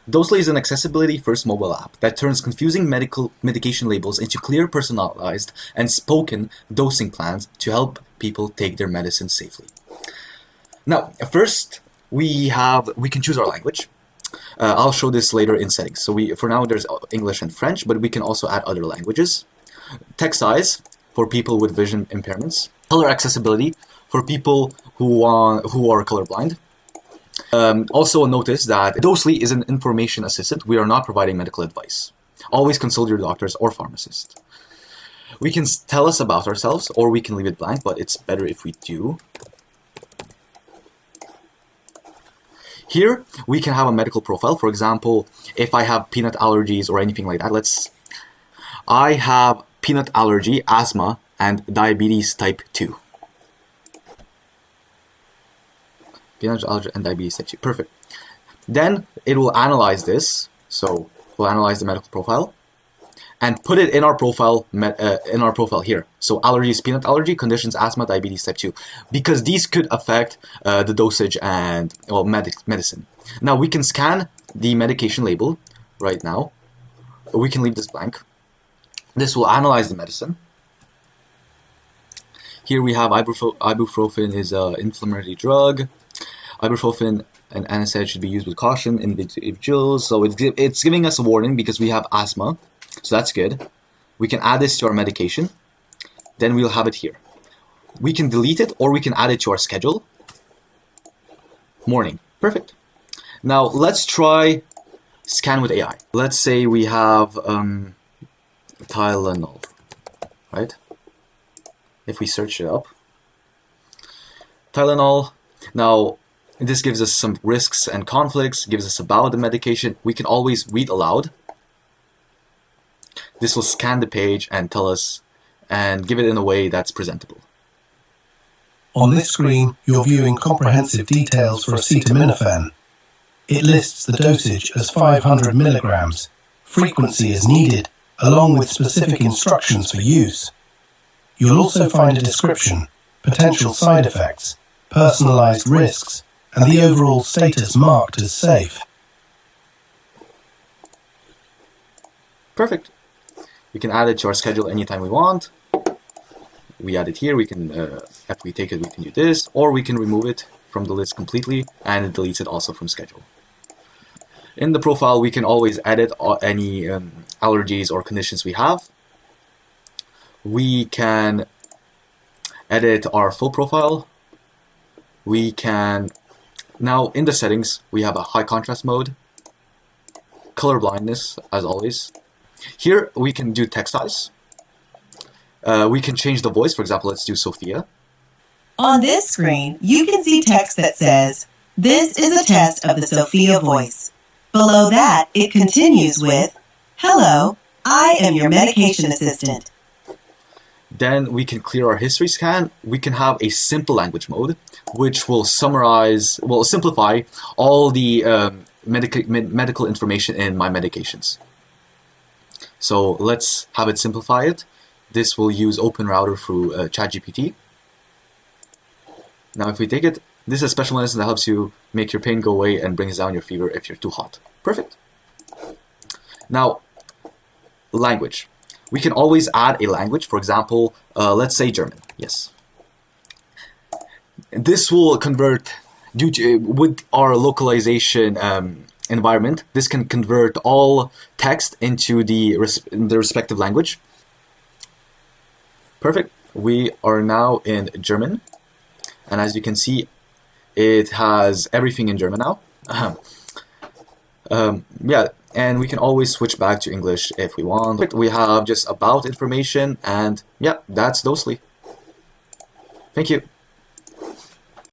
Dosely is an accessibility-first mobile app that turns confusing medication labels into clear, personalized, and spoken dosing plans to help people take their medicine safely. Now, first, we can choose our language. I'll show this later in settings. So for now, there's English and French, but we can also add other languages. Text size for people with vision impairments. Color accessibility for people who are colorblind. Also notice that Dosely is an information assistant. We are not providing medical advice. Always consult your doctors or pharmacist. We can tell us about ourselves, or we can leave it blank, but it's better if we do. Here, we can have a medical profile. For example, if I have peanut allergies or anything like that, I have peanut allergy, asthma, and diabetes type 2. Peanut allergy and diabetes type 2. Perfect. Then it will analyze this. So we'll analyze the medical profile and put it in our profile here. So allergies, peanut allergy, conditions, asthma, diabetes type 2, because these could affect the dosage and medicine. Now we can scan the medication label right now. We can leave this blank. This will analyze the medicine. Here we have ibuprofen is an inflammatory drug. Ibuprofen and NSAID should be used with caution in individuals. So it's giving us a warning because we have asthma. So that's good. We can add this to our medication. Then we'll have it here. We can delete it or we can add it to our schedule. Morning. Perfect. Now let's try scan with AI. Let's say we have Tylenol, right? If we search it up. Tylenol. Now this gives us some risks and conflicts, gives us about the medication. We can always read aloud. This will scan the page and tell us and give it in a way that's presentable. On this screen, you're viewing comprehensive details for acetaminophen. It lists the dosage as 500 milligrams. Frequency is needed, along with specific instructions for use. You'll also find a description, potential side effects, personalized risks, and the overall status marked as safe. Perfect. We can add it to our schedule anytime we want. We add it here. We can, if we take it, we can do this, or we can remove it from the list completely, and it deletes it also from schedule. In the profile, we can always edit any allergies or conditions we have. We can edit our full profile. We can, now in the settings, we have a high contrast mode, color blindness, as always. Here we can do text size. We can change the voice. For example, let's do Sophia. On this screen, you can see text that says, "This is a test of the Sophia voice." Below that, it continues with, "Hello, I am your medication assistant." Then we can clear our history scan. We can have a simple language mode, which will simplify all the medical information in my medications. So let's have it simplify it. This will use OpenRouter through ChatGPT. Now if we take it, this is a special medicine that helps you make your pain go away and brings down your fever if you're too hot. Perfect. Now, language. We can always add a language. For example, let's say German. Yes. This will convert, with our localization environment, this can convert all text into the respective language. Perfect. We are now in German. And as you can see, it has everything in German now. Yeah, and we can always switch back to English if we want. We have just about information, and yeah, that's Dosely. Thank you.